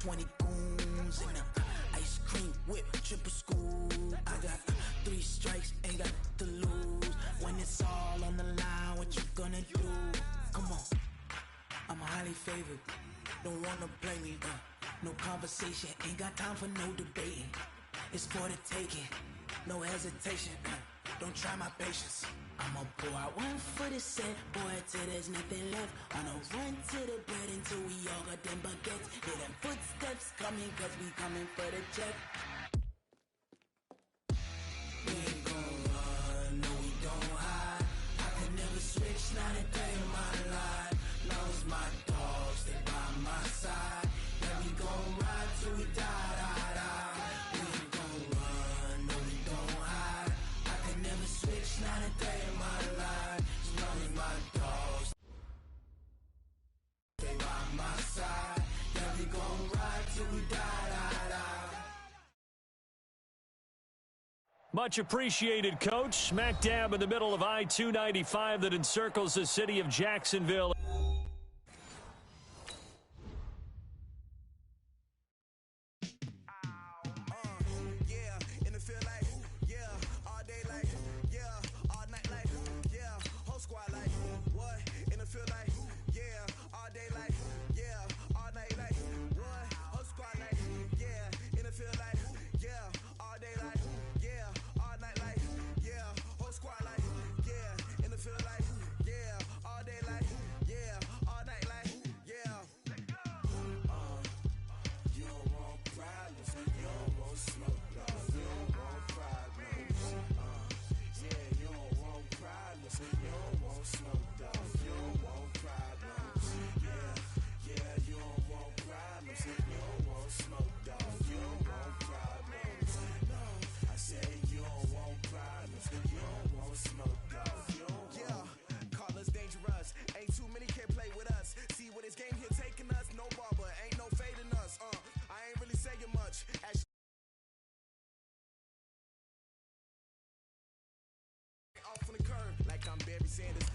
20 goons in the ice cream whip, triple school. I got 3 strikes, ain't got to lose. When it's all on the line, what you gonna do? Come on, I'm highly favored. Don't wanna play me, no conversation, ain't got time for no debating. It's for the taking, no hesitation. Don't try my patience. I'ma pour out one for the set, boy, till there's nothing left. On a run to the bread until we all got them baguettes. Hear them footsteps coming, cause we coming for the check. We ain't gon' run, no we don't hide. I could never switch, not a day in my life. Long as my dogs, they by my side. Yeah, we gon' ride till we die, die, die. We ain't gon' run, no we don't hide. I could never switch, not a day in my life. As long as my dogs, they by my side. Yeah, we gon' ride till we die, die, die. Much appreciated, Coach. Smack dab in the middle of I-295 that encircles the city of Jacksonville.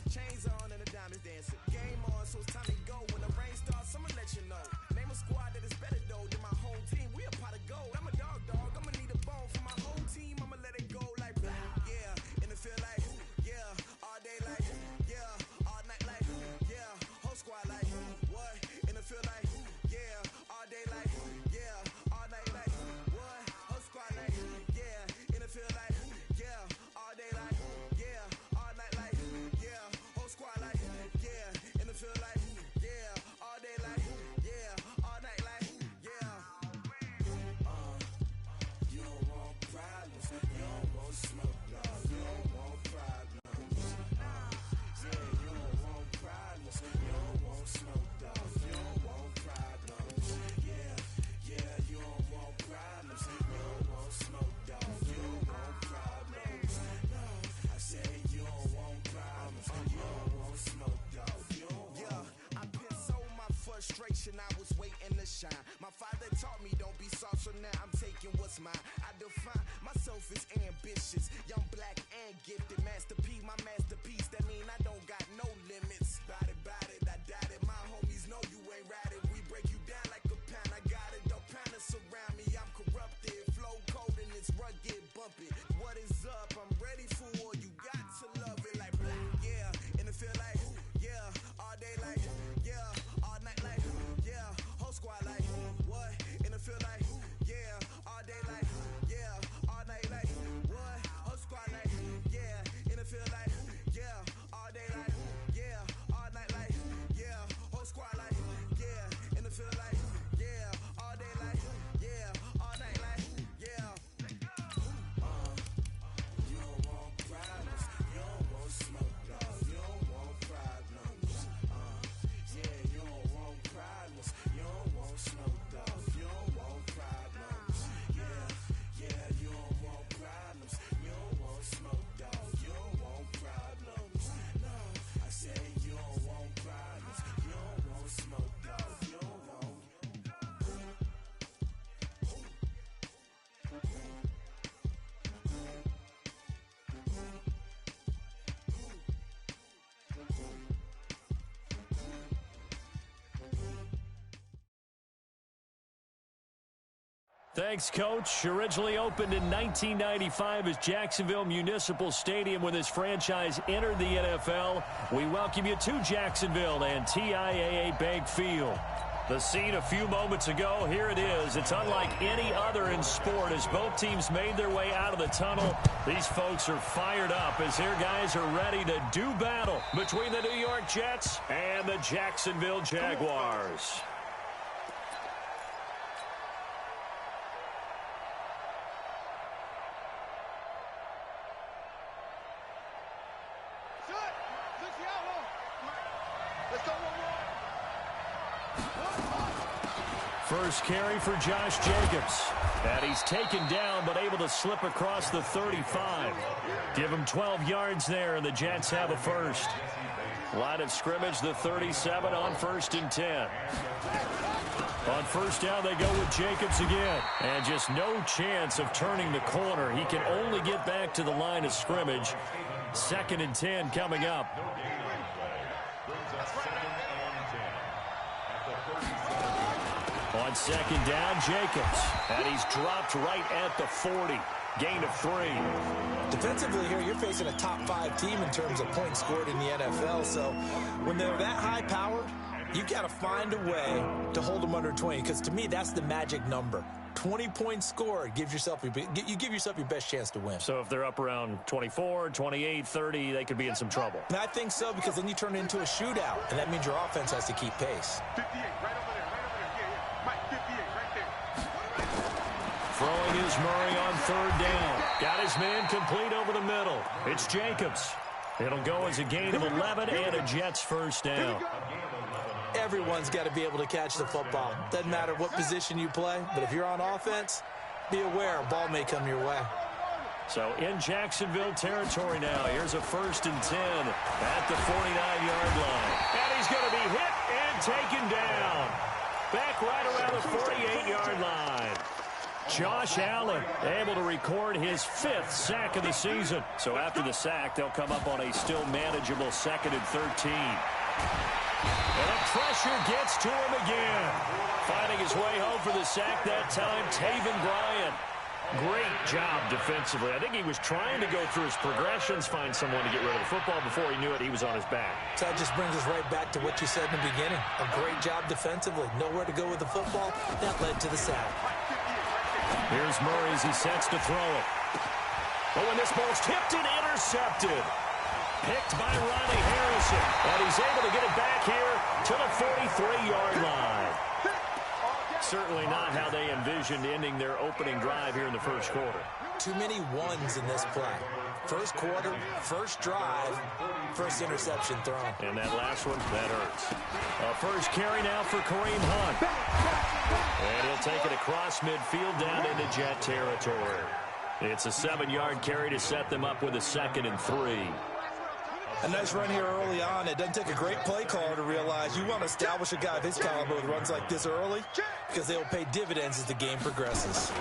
Chains on and the diamonds dancing. Game on, so it's time to go. When the rain starts, I'ma let you know. Name a squad that is better though than my home team. We a pot of gold. I'm a dog. I'ma need a bone for my whole team. I'ma let it go like blah. Yeah, in the feel like yeah, all day like yeah, all night like yeah, whole squad like what? In the feel like yeah, all day like yeah, all night like what? Whole squad like yeah, in the feel like yeah, all day like yeah, all night like yeah. Squad like, yeah, in the field like, yeah, all day like, yeah, all night like, yeah. You don't want problems, you don't want smoke, no, you don't want problems. Yeah, you don't want problems, you don't want smoke, dog, you don't want problems. Yeah, yeah, you don't want problems, you don't want smoke, dog, you don't want problems. No, I say you don't want problems, you don't want smoke, dog. Yeah, I pissed so my frustration, I was waiting to shine. My father taught me don't be soft, so now I'm taking what's mine. I define myself as ambitious, young, black, and gifted. Master P, my masterpiece, that mean I don't got no limits. Bout it, I doubt it. My homies know you ain't ratted. We break you down like a pound. I got it, don't pound us around me. I'm corrupted, flow cold and it's rugged, bumpy. What is up? I'm ready for war. You got to love it like black, yeah. And it feel like yeah, all day like yeah, all night like yeah, whole squad like what? And it feel like yeah, all day like yeah, all night like what? Thanks, Coach. Originally opened in 1995 as Jacksonville Municipal Stadium when this franchise entered the NFL. We welcome you to Jacksonville and TIAA Bank Field. The scene a few moments ago, here it is. It's unlike any other in sport as both teams made their way out of the tunnel. These folks are fired up as their guys are ready to do battle between the New York Jets and the Jacksonville Jaguars. First carry for Josh Jacobs. And he's taken down but able to slip across the 35. Give him 12 yards there, and the Jets have a first. Line of scrimmage, the 37 on 1st and 10. On first down, they go with Jacobs again. And just no chance of turning the corner. He can only get back to the line of scrimmage. 2nd and 10 coming up. On 2nd down, Jacobs. And he's dropped right at the 40. Gain of 3. Defensively here, you're facing a top 5 team in terms of points scored in the NFL. So when they're that high powered, you got to find a way to hold them under 20. Because to me, that's the magic number. 20 points scored, you give yourself your best chance to win. So if they're up around 24, 28, 30, they could be in some trouble. And I think so, because then you turn it into a shootout, and that means your offense has to keep pace. 58, right over there, right over there. Yeah. Mike, 58, right there. Throwing is Murray on 3rd down. Got his man complete over the middle. It's Jacobs. It'll go as a gain of 11 and a Jets first down. Everyone's got to be able to catch the football. Doesn't matter what position you play, but if you're on offense, be aware a ball may come your way. So in Jacksonville territory now, here's a 1st and 10 at the 49-yard line. And he's going to be hit and taken down. Back right around the 48-yard line. Josh Allen able to record his 5th sack of the season. So after the sack, they'll come up on a still manageable 2nd and 13. And the pressure gets to him again. Finding his way home for the sack that time, Taven Bryan. Great job defensively. I think he was trying to go through his progressions, find someone to get rid of the football. Before he knew it, he was on his back. So that just brings us right back to what you said in the beginning. A great job defensively. Nowhere to go with the football. That led to the sack. Here's Murray as he sets to throw it. Oh, and this ball's tipped and intercepted. Picked by Ronnie Harrison. And he's able to get it back here to the 43-yard line. Certainly not how they envisioned ending their opening drive here in the first quarter. Too many ones in this play. First quarter, first drive, first interception thrown. And that last one, that hurts. First carry now for Kareem Hunt. And he'll take it across midfield down into Jet territory. It's a 7-yard carry to set them up with a 2nd and 3. A nice run here early on. It doesn't take a great play caller to realize you want to establish a guy of his caliber with runs like this early, because they will pay dividends as the game progresses.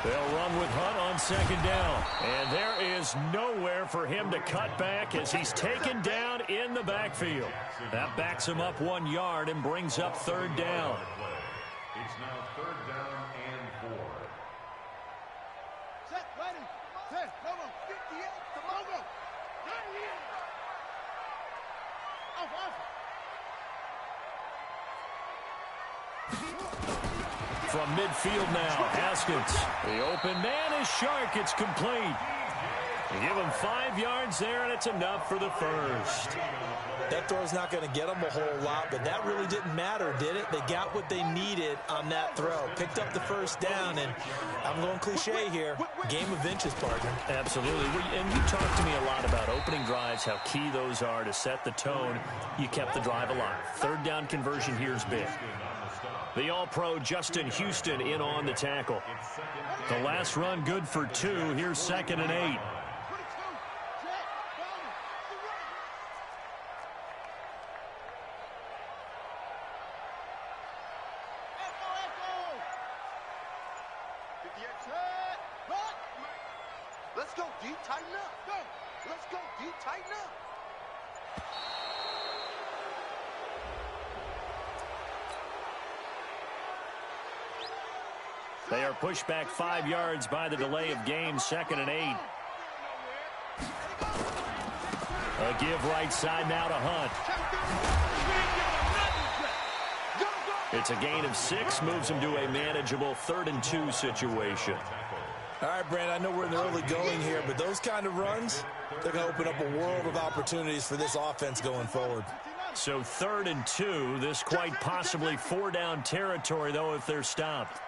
They'll run with Hunt on 2nd down. And there is nowhere for him to cut back as he's taken down in the backfield. That backs him up 1 yard and brings up 3rd down. It's now 3rd down and 4. Set, ready, set, come on, 58, come on, go. From midfield now, Haskins. The open man is Shark. It's complete. They give him 5 yards there, and it's enough for the first. That throw's not going to get them a whole lot, but that really didn't matter, did it? They got what they needed on that throw. Picked up the first down, and I'm going cliche here. Game of inches, partner. Absolutely. And you talked to me a lot about opening drives, how key those are to set the tone. You kept the drive alive. 3rd down conversion here is big. The All-Pro Justin Houston in on the tackle. The last run good for 2. Here's 2nd and 8. Let's go deep, tighten up. Go. Let's go deep, tighten up. They are pushed back 5 yards by the delay of game, 2nd and 8. A give right side now to Hunt. It's a gain of 6, moves him to a manageable 3rd and 2 situation. All right, Brandon, I know we're in the early going here, but those kind of runs, they're going to open up a world of opportunities for this offense going forward. So 3rd and 2, this quite possibly 4-down territory, though, if they're stopped.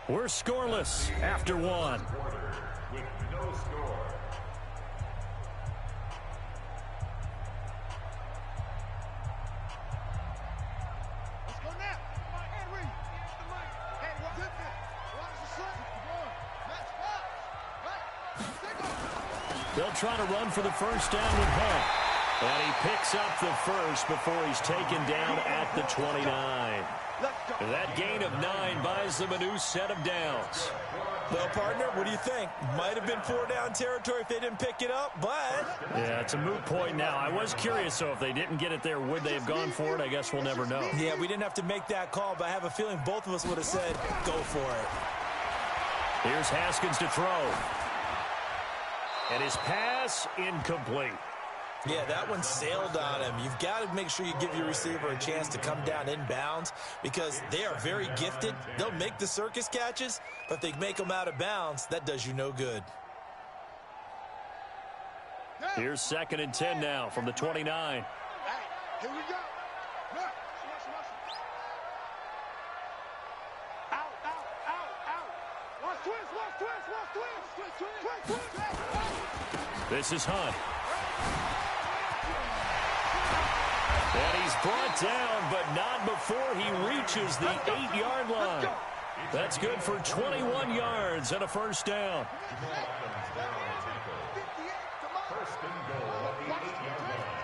We're scoreless after 1. With no score. They'll try to run for the first down with Hunt. And he picks up the first before he's taken down at the 29. That gain of 9 buys them a new set of downs. Well, partner, what do you think? Might have been 4-down territory if they didn't pick it up, but... Yeah, it's a moot point now. I was curious, so if they didn't get it there, would they have gone for it? I guess we'll never know. Yeah, we didn't have to make that call, but I have a feeling both of us would have said, go for it. Here's Haskins to throw. And his pass incomplete. Yeah, that one sailed on him. You've got to make sure you give your receiver a chance to come down inbounds because they are very gifted. They'll make the circus catches, but if they make them out of bounds, that does you no good. Here's 2nd and 10 now from the 29. Here we go. This is Hunt. And he's brought down, but not before he reaches the 8-yard line. That's good for 21 yards and a first down. First and goal at the 8-yard line.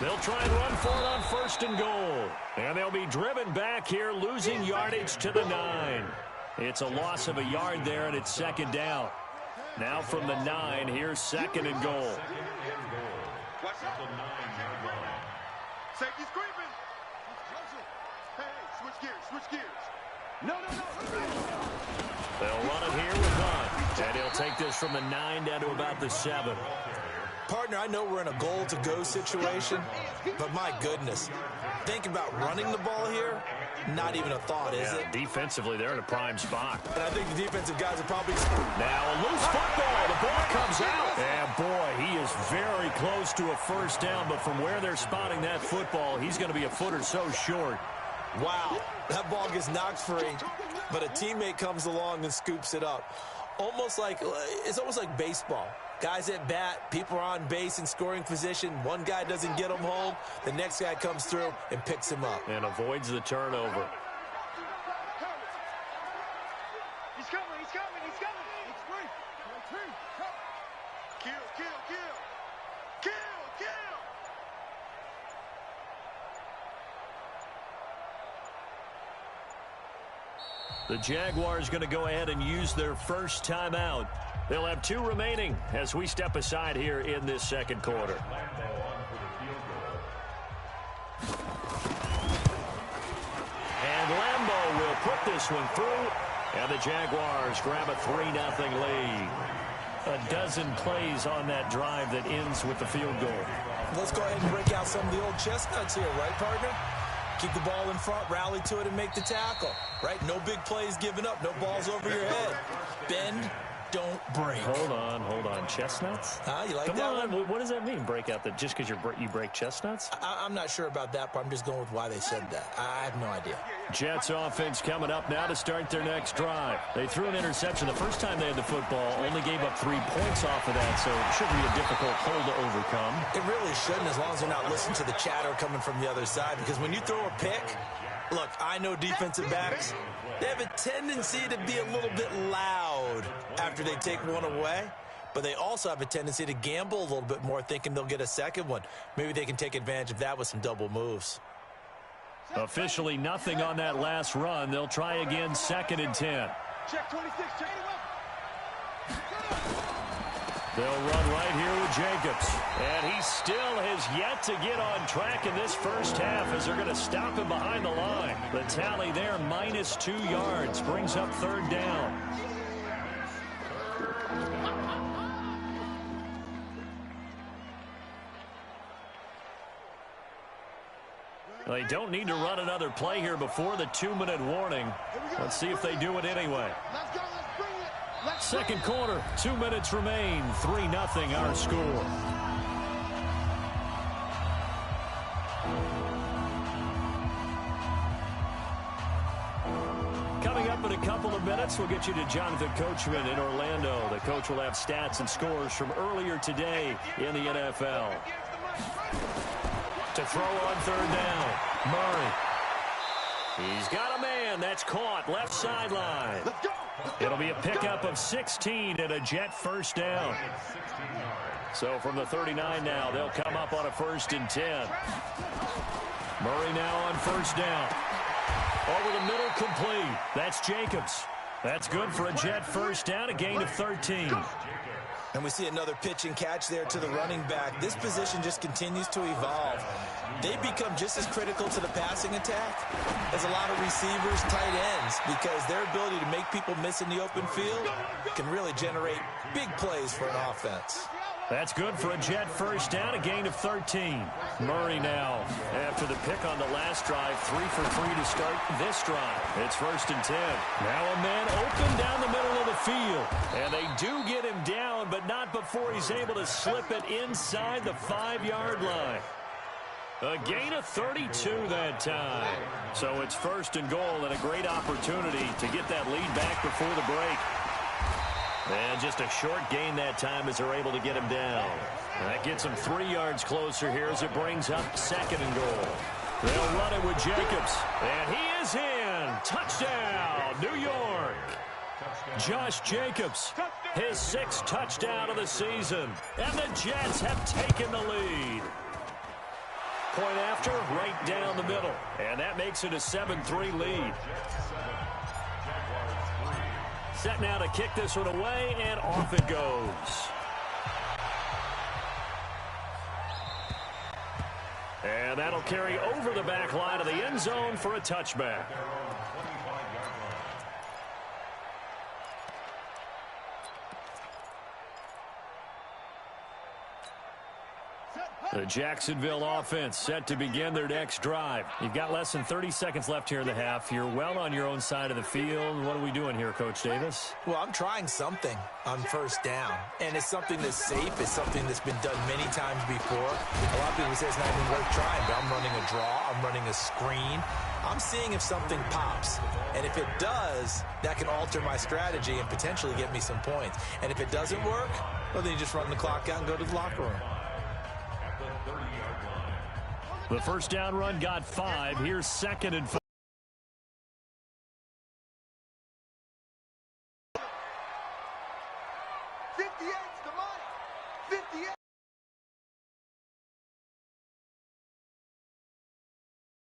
They'll try and run for it on 1st and goal. And they'll be driven back here, losing yardage to the 9. It's a loss of a yard there, and it's 2nd down. Now from the 9, here's 2nd and goal. Safety's creeping. Hey, switch gears. No. They'll run it here with Hunt. And he'll take this from the 9 down to about the 7. Partner, I know we're in a goal-to-go situation, but my goodness, think about running the ball here. Not even a thought, is it? Defensively, they're in a prime spot. And I think the defensive guys are probably... Now a loose football. The ball comes out. And boy, he is very close to a first down, but from where they're spotting that football, he's going to be a foot or so short. Wow, that ball gets knocked free, but a teammate comes along and scoops it up. It's almost like baseball. Guys at bat, people are on base in scoring position. One guy doesn't get him home. The next guy comes through and picks him up. And avoids the turnover. He's coming. It's free. Kill. The Jaguars going to go ahead and use their first timeout. They'll have 2 remaining as we step aside here in this 2nd quarter. And Lambeau will put this one through, and the Jaguars grab a 3-0 lead. A dozen plays on that drive that ends with the field goal. Let's go ahead and break out some of the old chestnuts here, right, partner? Keep the ball in front, rally to it, and make the tackle, right? No big plays given up, no balls over your head. Bend, don't break. Hold on. Chestnuts? You like Come that on. one? What does that mean, break out? Just because you break chestnuts? I'm not sure about that, but I'm just going with why they said that. I have no idea. Jets offense coming up now to start their next drive. They threw an interception the first time they had the football, only gave up 3 points off of that, so it shouldn't be a difficult hole to overcome. It really shouldn't, as long as they're not listening to the chatter coming from the other side, because when you throw a pick, look, I know defensive backs, they have a tendency to be a little bit loud after they take one away, but they also have a tendency to gamble a little bit more, thinking they'll get a second one. Maybe they can take advantage of that with some double moves. Officially nothing on that last run. They'll try again, 2nd and 10. Check 26, check it up. They'll run right here with Jacobs. And he still has yet to get on track in this first half as they're going to stop him behind the line. The tally there, -2 yards, brings up third down. They don't need to run another play here before the 2-minute warning. Let's see if they do it anyway. Second quarter, 2 minutes remain. 3-0 our score. Coming up in a couple of minutes, we'll get you to Jonathan Coachman in Orlando. The coach will have stats and scores from earlier today in the NFL. To throw on third down, Murray. He's got a man. That's caught left sideline. It'll be a pickup of 16 and a Jet first down. So from the 39 now, they'll come up on a 1st and 10. Murray now on first down. Over the middle, complete. That's Jacobs. That's good for a Jet first down, a gain of 13. And we see another pitch and catch there to the running back. This position just continues to evolve. They become just as critical to the passing attack as a lot of receivers, tight ends, because their ability to make people miss in the open field can really generate big plays for an offense. That's good for a Jet first down, a gain of 13. Murray now, after the pick on the last drive, 3 for 3 to start this drive. It's 1st and 10. Now a man open down the middle of the field. And they do get him down, but not before he's able to slip it inside the 5-yard line. A gain of 32 that time. So it's 1st and goal and a great opportunity to get that lead back before the break. And just a short gain that time as they're able to get him down. That gets him 3 yards closer here as it brings up 2nd and goal. They'll run it with Jacobs. And he is in. Touchdown, New York. Josh Jacobs, his 6th touchdown of the season. And the Jets have taken the lead. Point after, right down the middle. And that makes it a 7-3 lead. Set now to kick this one away, and off it goes. And that'll carry over the back line of the end zone for a touchback. The Jacksonville offense set to begin their next drive. You've got less than 30 seconds left here in the half. You're well on your own side of the field. What are we doing here, Coach Davis? Well, I'm trying something on first down, and it's something that's safe. It's something that's been done many times before. A lot of people say it's not even worth trying, but I'm running a draw. I'm running a screen. I'm seeing if something pops. And if it does, that can alter my strategy and potentially get me some points. And if it doesn't work, well, then you just run the clock out and go to the locker room. The first down run got 5. Here's 2nd and 5.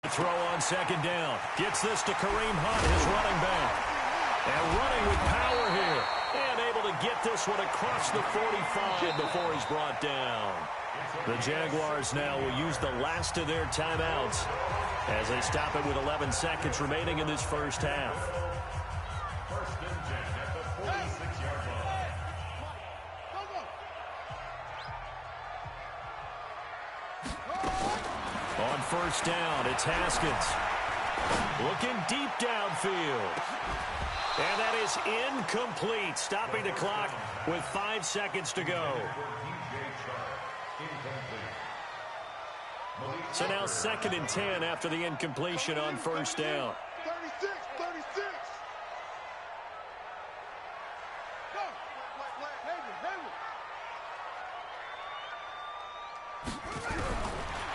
Throw on 2nd down. Gets this to Kareem Hunt, his running back. And running with power here. And able to get this one across the 45 before he's brought down. The Jaguars now will use the last of their timeouts as they stop it with 11 seconds remaining in this first half. On first down, it's Haskins. Looking deep downfield. And that is incomplete, stopping the clock with 5 seconds to go. So now 2nd and 10 after the incompletion on first down. 36.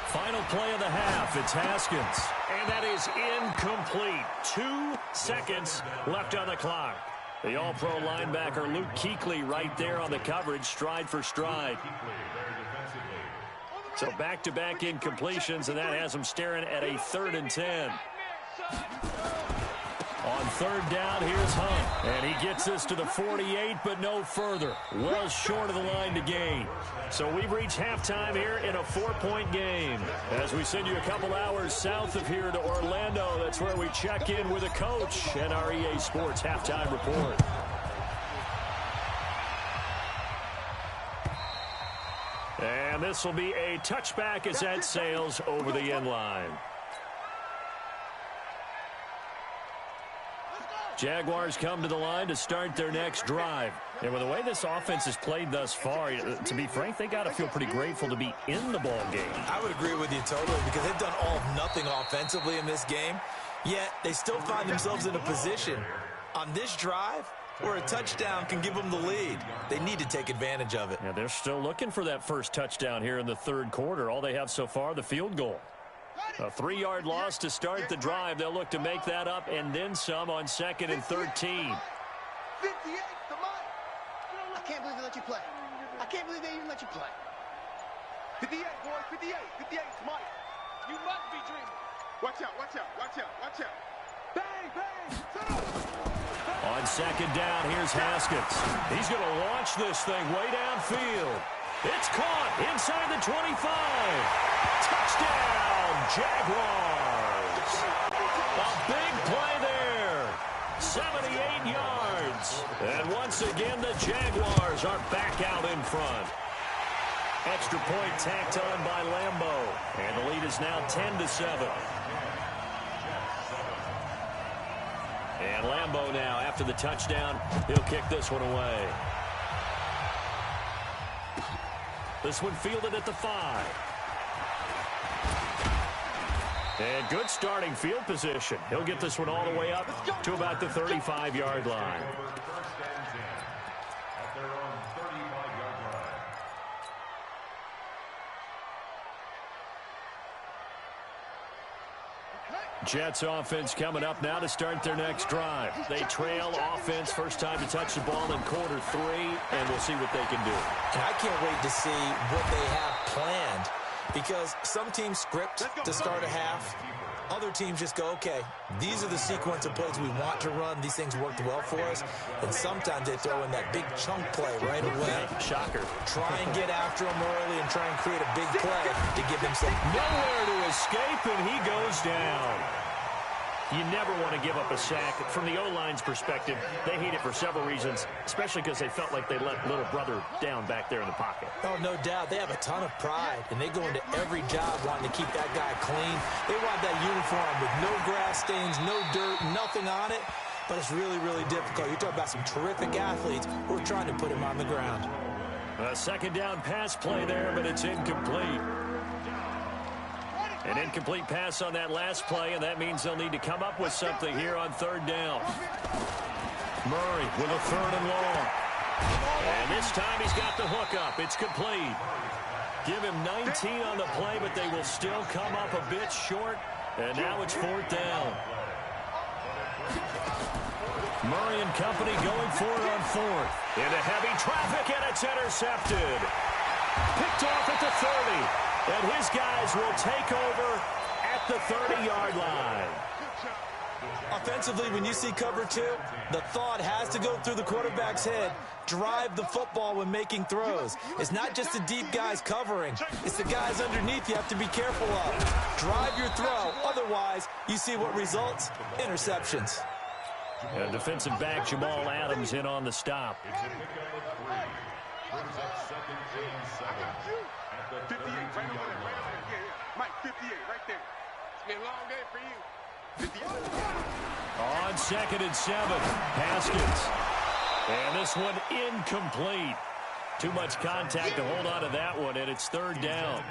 Final play of the half. It's Haskins. And that is incomplete. 2 seconds left on the clock. The all-pro linebacker Luke Kuechly right there on the coverage, stride for stride. So back-to-back incompletions, and that has them staring at a 3rd and 10. On third down, here's Hunt. And he gets this to the 48, but no further. Well short of the line to gain. So we've reached halftime here in a 4-point game. As we send you a couple hours south of here to Orlando, that's where we check in with a coach and our EA Sports halftime report. And this will be a touchback as that sails over the end line. Jaguars come to the line to start their next drive. And with the way this offense has played thus far, to be frank, they got to feel pretty grateful to be in the ball game. I would agree with you totally because they've done all of nothing offensively in this game, yet they still find themselves in a position on this drive where a touchdown can give them the lead. They need to take advantage of it. Yeah, they're still looking for that first touchdown here in the third quarter. All they have so far, the field goal. A 3-yard loss to start the drive. They'll look to make that up and then some on 2nd and 13. 58 to Mike. I can't believe they let you play. I can't believe they even let you play. 58, boys, 58. 58 to Mike. You must be dreaming. Watch out, watch out, watch out, watch out. Bang, bang, set up. On 2nd down, here's Haskins. He's going to launch this thing way downfield. It's caught inside the 25. Touchdown, Jaguars. A big play there. 78 yards. And once again, the Jaguars are back out in front. Extra point tacked on by Lambo. And the lead is now 10-7. And Lambo now, after the touchdown, he'll kick this one away. This one fielded at the 5. And good starting field position. He'll get this one all the way up to about the 35-yard line. Jets offense coming up now to start their next drive. They trail offense, first time to touch the ball in quarter 3, and we'll see what they can do. And I can't wait to see what they have planned because some teams script to start a half. Other teams just go, okay, these are the sequence of plays we want to run. These things worked well for us. And sometimes they throw in that big chunk play right away. Shocker. Try and get after them early and try and create a big play to give themselves nowhere to escape, and he goes down. You never want to give up a sack. From the O-line's perspective, they hate it for several reasons, especially because they felt like they let little brother down back there in the pocket. Oh, no doubt. They have a ton of pride, and they go into every job wanting to keep that guy clean. They want that uniform with no grass stains, no dirt, nothing on it, but it's really, really difficult. You're talking about some terrific athletes who are trying to put him on the ground. A 2nd down pass play there, but it's incomplete. An incomplete pass on that last play, and that means they'll need to come up with something here on 3rd down. Murray with a 3rd and long. And this time he's got the hook up. It's complete. Give him 19 on the play, but they will still come up a bit short. And now it's 4th down. Murray and company going for it on 4th. Into heavy traffic, and it's intercepted. Picked off at the 30. And his guys will take over at the 30-yard line. Offensively, when you see cover 2, the thought has to go through the quarterback's head. Drive the football when making throws. It's not just the deep guys covering. It's the guys underneath you have to be careful of. Drive your throw. Otherwise, you see what results? Interceptions. And defensive back Jamal Adams in on the stop. 58, right over there, right there. Yeah. Mike, 58, right there. It's been a long day for you. 58. On 2nd and 7, Haskins. And this one incomplete. Too much contact to hold on to that one, and it's 3rd down.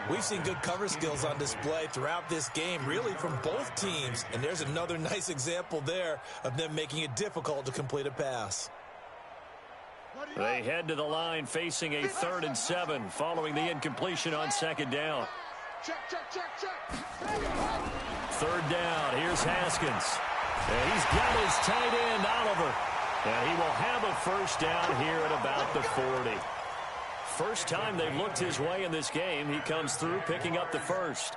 We've seen good cover skills on display throughout this game, really from both teams. And there's another nice example there of them making it difficult to complete a pass. They head to the line facing a 3rd and 7 following the incompletion on 2nd down. Check. 3rd down. Here's Haskins. And he's got his tight end, Oliver. And he will have a 1st down here at about the 40. First time they've looked his way in this game. He comes through picking up the 1st.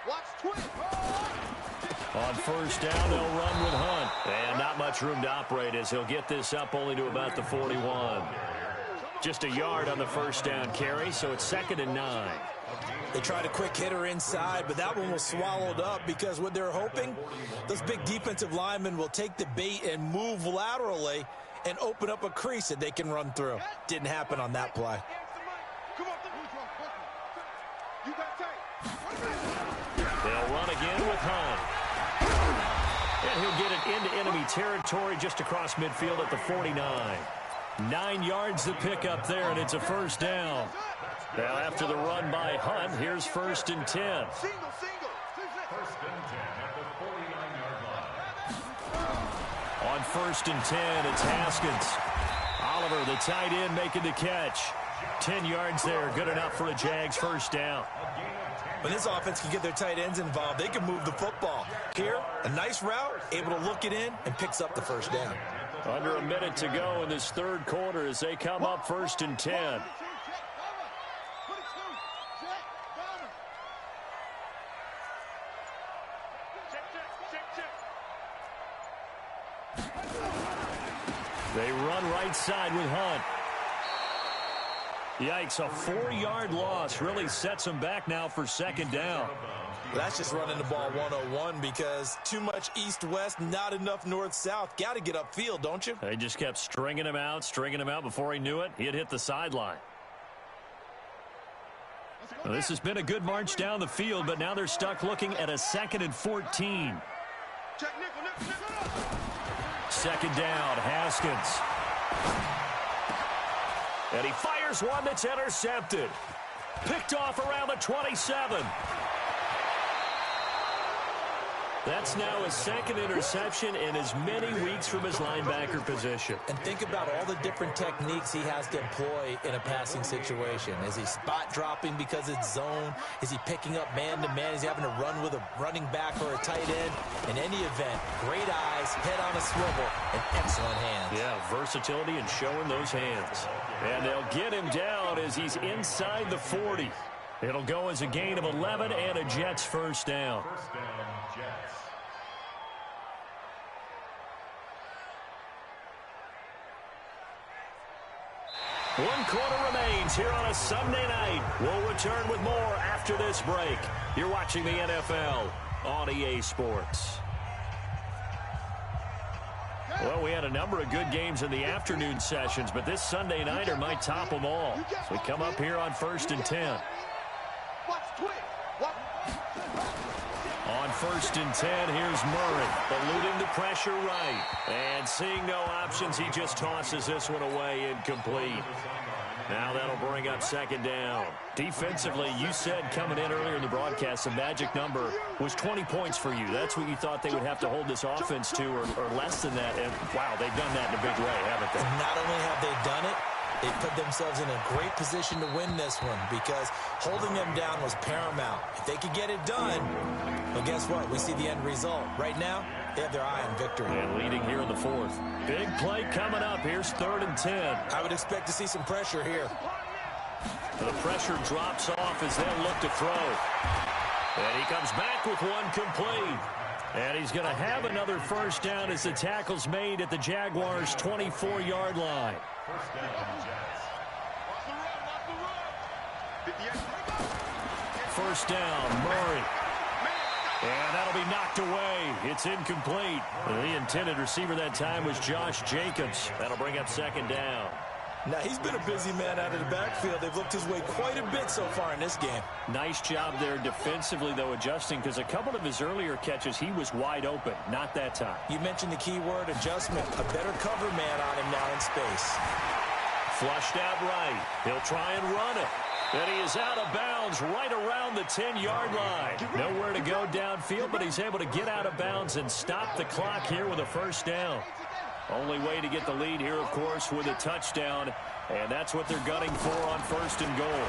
Watch twin. On first down, they'll run with Hunt. And not much room to operate as he'll get this up only to about the 41. Just a yard on the first down carry, so it's 2nd and 9. They tried a quick hitter inside, but that one was swallowed up because what they're hoping, those big defensive linemen will take the bait and move laterally and open up a crease that they can run through. Didn't happen on that play. They'll run again with Hunt. And he'll get it into enemy territory just across midfield at the 49. 9 yards to pick up there, and it's a first down. Now after the run by Hunt, here's 1st and 10. On 1st and 10, it's Haskins. Oliver, the tight end, making the catch. 10 yards there, good enough for a Jags first down. When this offense can get their tight ends involved, they can move the football. Here, a nice route, able to look it in, and picks up the first down. Under a minute to go in this third quarter as they come up 1st and 10. They run right side with Hunt. Yikes, a 4-yard loss really sets them back now for 2nd down. That's just running the ball 101 because too much east-west, not enough north-south. Got to get upfield, don't you? They just kept stringing him out before he knew it. He had hit the sideline. Well, this has been a good march down the field, but now they're stuck looking at a 2nd and 14. 2nd down, Haskins. And he fires one that's intercepted. Picked off around the 27. That's now his 2nd interception in as many weeks from his linebacker position. And think about all the different techniques he has to employ in a passing situation. Is he spot dropping because it's zone? Is he picking up man-to-man? Is he having to run with a running back or a tight end? In any event, great eyes, head on a swivel, and excellent hands. Yeah, versatility and showing those hands. And they'll get him down as he's inside the 40. It'll go as a gain of 11 and a Jets first down. First down, Jets. One quarter remains here on a Sunday night. We'll return with more after this break. You're watching the NFL on EA Sports. Well, we had a number of good games in the afternoon sessions, but this Sunday nighter might top them all. So we come up here on 1st and 10. On 1st and 10, here's Murray, eluding the pressure right. And seeing no options, he just tosses this one away incomplete. Now that'll bring up 2nd down. Defensively, you said coming in earlier in the broadcast, the magic number was 20 points for you. That's what you thought they would have to hold this offense to, or less than that. And, wow, they've done that in a big way, haven't they? And not only have they done it, they put themselves in a great position to win this one because holding them down was paramount. If they could get it done, well, guess what? We see the end result. Right now, they have their eye on victory. And leading here in the 4th. Big play coming up. Here's 3rd and 10. I would expect to see some pressure here. The pressure drops off as they look to throw. And he comes back with one complete. And he's going to have another first down as the tackle's made at the Jaguars' 24-yard line. First down, Jets. First down, Murray. And that'll be knocked away. It's incomplete. The intended receiver that time was Josh Jacobs. That'll bring up 2nd down. Now, he's been a busy man out of the backfield. They've looked his way quite a bit so far in this game. Nice job there defensively, though, adjusting, because a couple of his earlier catches, he was wide open. Not that time. You mentioned the key word, adjustment. A better cover man on him now in space. Flushed out right. He'll try and run it. And he is out of bounds right around the 10-yard line. Nowhere to go downfield, but he's able to get out of bounds and stop the clock here with a first down. Only way to get the lead here, of course, with a touchdown. And that's what they're gunning for on 1st and goal.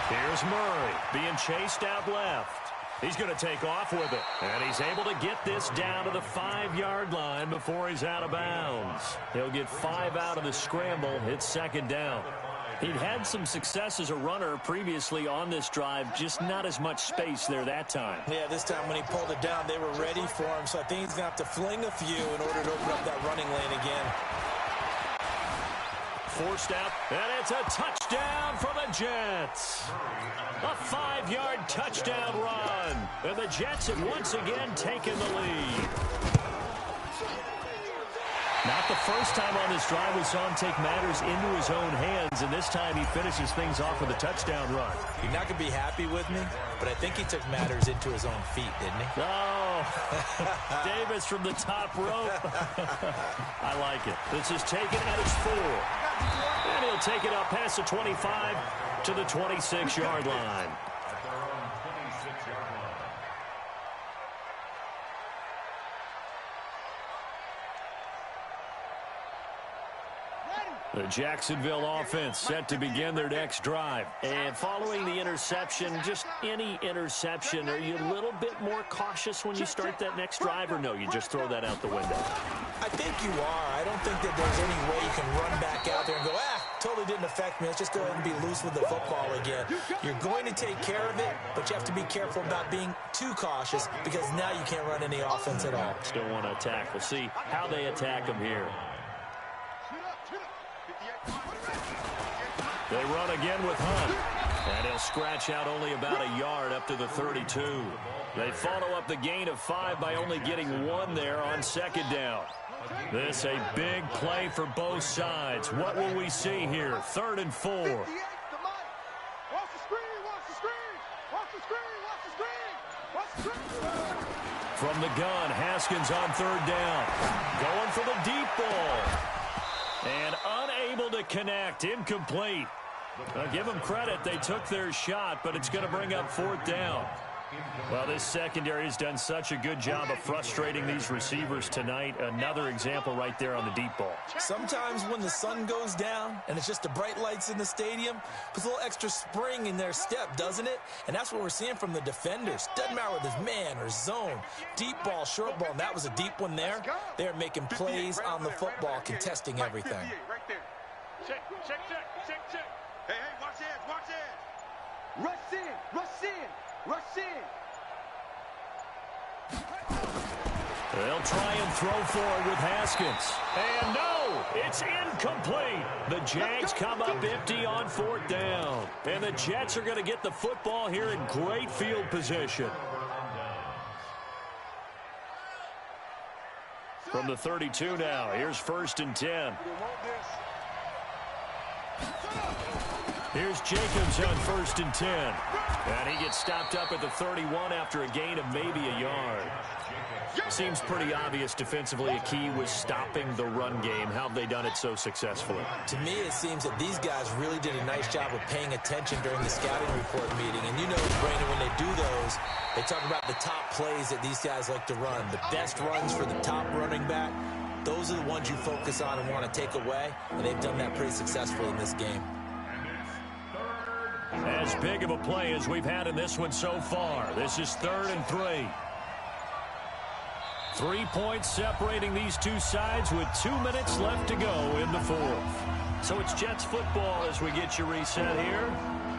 Here's Murray being chased out left. He's going to take off with it. And he's able to get this down to the 5-yard line before he's out of bounds. He'll get 5 out of the scramble. It's 2nd down. He'd had some success as a runner previously on this drive, just not as much space there that time. Yeah, this time when he pulled it down, they were ready for him, so I think he's going to have to fling a few in order to open up that running lane again. Forced out, and it's a touchdown for the Jets. A 5-yard touchdown run. And the Jets have once again taken the lead. Not the first time on this drive we saw him take matters into his own hands, and this time he finishes things off with a touchdown run. You're not going to be happy with me, but I think he took matters into his own feet, didn't he? Oh, Davis from the top rope. I like it. This is taken at his 4. And he'll take it up past the 25 to the 26-yard line. The Jacksonville offense set to begin their next drive. And following the interception, just any interception, are you a little bit more cautious when you start that next drive, or no, you just throw that out the window? I think you are. I don't think that there's any way you can run back out there and go, totally didn't affect me. Let's just go ahead and be loose with the football again. You're going to take care of it, but you have to be careful about being too cautious because now you can't run any offense at all. Still want to attack. We'll see how they attack him here. They run again with Hunt, and he'll scratch out only about a yard up to the 32. They follow up the gain of 5 by only getting 1 there on second down. This a big play for both sides. What will we see here? 3rd and 4. Watch the screen, watch the screen, watch the screen, watch the screen, watch the screen. From the gun, Haskins on 3rd down. Going for the deep ball. And unable to connect. Incomplete. I'll give them credit. They took their shot, but it's going to bring up 4th down. Well, this secondary has done such a good job of frustrating these receivers tonight. Another example right there on the deep ball. Sometimes when the sun goes down and it's just the bright lights in the stadium, puts a little extra spring in their step, doesn't it? And that's what we're seeing from the defenders. Doesn't matter whether it's man or zone, deep ball, short ball, and that was a deep one there. They're making plays on the football, contesting everything. Right there. Check. Hey, watch it. Rush in. They'll try and throw forward with Haskins. And no, it's incomplete. The Jags come up empty on 4th down. And the Jets are going to get the football here in great field position. From the 32 now, here's 1st and 10. Here's Jacobs on 1st and 10. And he gets stopped up at the 31 after a gain of maybe a yard. Seems pretty obvious defensively a key was stopping the run game. How have they done it so successfully? To me, it seems that these guys really did a nice job of paying attention during the scouting report meeting. And you know, Brandon, when they do those, they talk about the top plays that these guys like to run. The best runs for the top running back, those are the ones you focus on and want to take away. And they've done that pretty successfully in this game. As big of a play as we've had in this one so far. This is 3rd and 3. 3 points separating these two sides with 2 minutes left to go in the 4th. So it's Jets football as we get you reset here.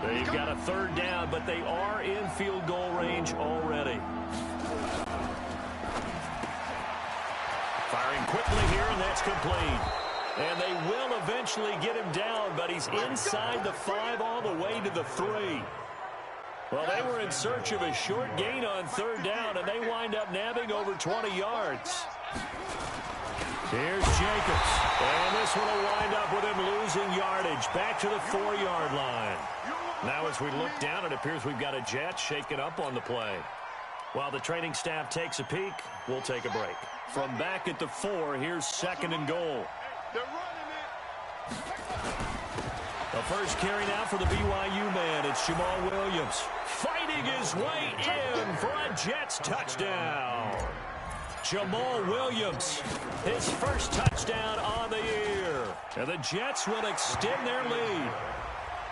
They've got a 3rd down, but they are in field goal range already. Firing quickly here, and that's complete. And they will eventually get him down, but he's inside the 5 all the way to the 3. Well, they were in search of a short gain on 3rd down, and they wind up nabbing over 20 yards. Here's Jacobs. And this one will wind up with him losing yardage back to the 4-yard line. Now as we look down, it appears we've got a Jet shaken up on the play. While the training staff takes a peek, we'll take a break. From back at the 4, here's 2nd and goal. They're running it. The first carry now for the BYU man. It's Jamal Williams fighting his way in for a Jets touchdown. Jamal Williams, his first touchdown on the year. And the Jets will extend their lead.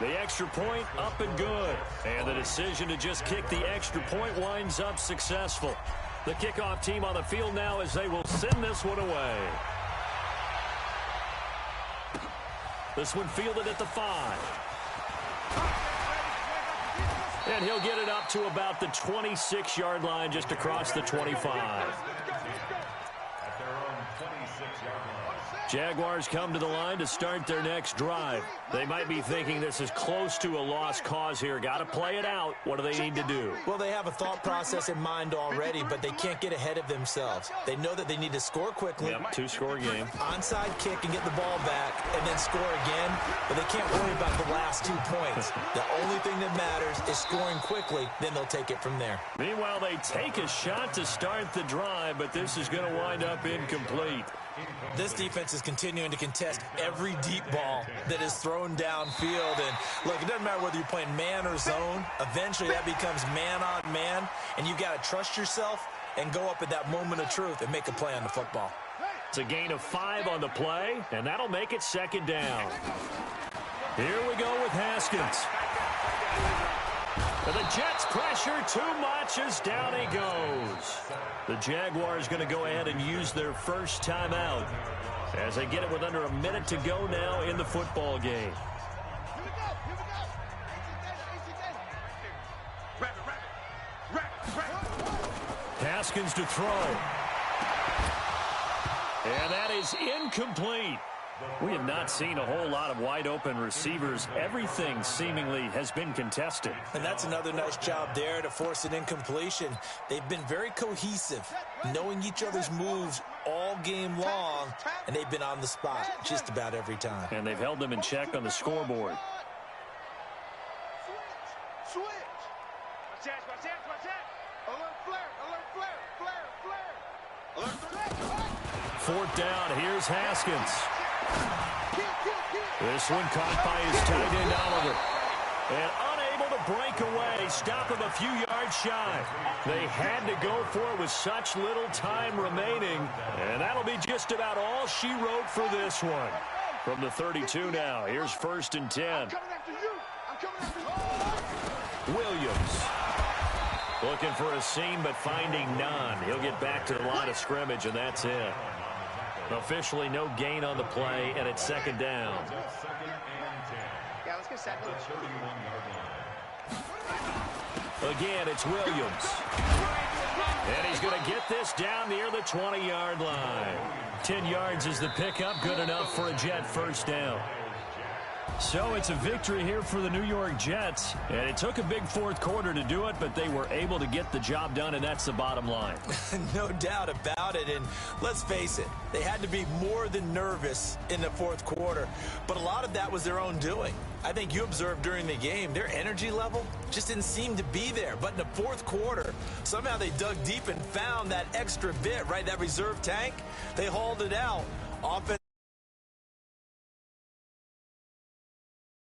The extra point up and good. And the decision to just kick the extra point winds up successful. The kickoff team on the field now as they will send this one away. This one fielded at the 5. And he'll get it up to about the 26-yard line, just across the 25. Jaguars come to the line to start their next drive. They might be thinking this is close to a lost cause here. Got to play it out. What do they need to do? Well, they have a thought process in mind already, but they can't get ahead of themselves. They know that they need to score quickly. Yep, 2-score game. Onside kick and get the ball back and then score again, but they can't worry about the last 2 points. The only thing that matters is scoring quickly, then they'll take it from there. Meanwhile, they take a shot to start the drive, but this is going to wind up incomplete. This defense is continuing to contest every deep ball that is thrown downfield. And look, it doesn't matter whether you're playing man or zone. Eventually that becomes man on man, and you've got to trust yourself and go up at that moment of truth and make a play on the football. It's a gain of 5 on the play, and that'll make it 2nd down. Here we go with Haskins. And the Jets pressure too much as down he goes. The Jaguars going to go ahead and use their first timeout as they get it with under a minute to go now in the football game. Haskins to throw. And that is incomplete. We have not seen a whole lot of wide-open receivers. Everything seemingly has been contested. And that's another nice job there to force an incompletion. They've been very cohesive, knowing each other's moves all game long, and they've been on the spot just about every time. And they've held them in check on the scoreboard. Switch. Watch out. Alert flare. Alert flare. 4th down. Here's Haskins. This one caught by his tight end, Oliver. And unable to break away. Stop him a few yards shy. They had to go for it with such little time remaining. And that'll be just about all she wrote for this one. From the 32 now. Here's 1st and 10. Williams. Looking for a seam, but finding none. He'll get back to the line of scrimmage, and that's it. Officially no gain on the play, and it's 2nd down. Yeah, let's get set. Again, it's Williams. And he's going to get this down near the 20-yard line. 10 yards is the pickup, good enough for a Jet 1st down. So it's a victory here for the New York Jets, and it took a big 4th quarter to do it, but they were able to get the job done, and that's the bottom line. No doubt about it, and let's face it, they had to be more than nervous in the 4th quarter, but a lot of that was their own doing. I think you observed during the game, their energy level just didn't seem to be there, but in the 4th quarter, somehow they dug deep and found that extra bit, right, that reserve tank. They hauled it out. Offense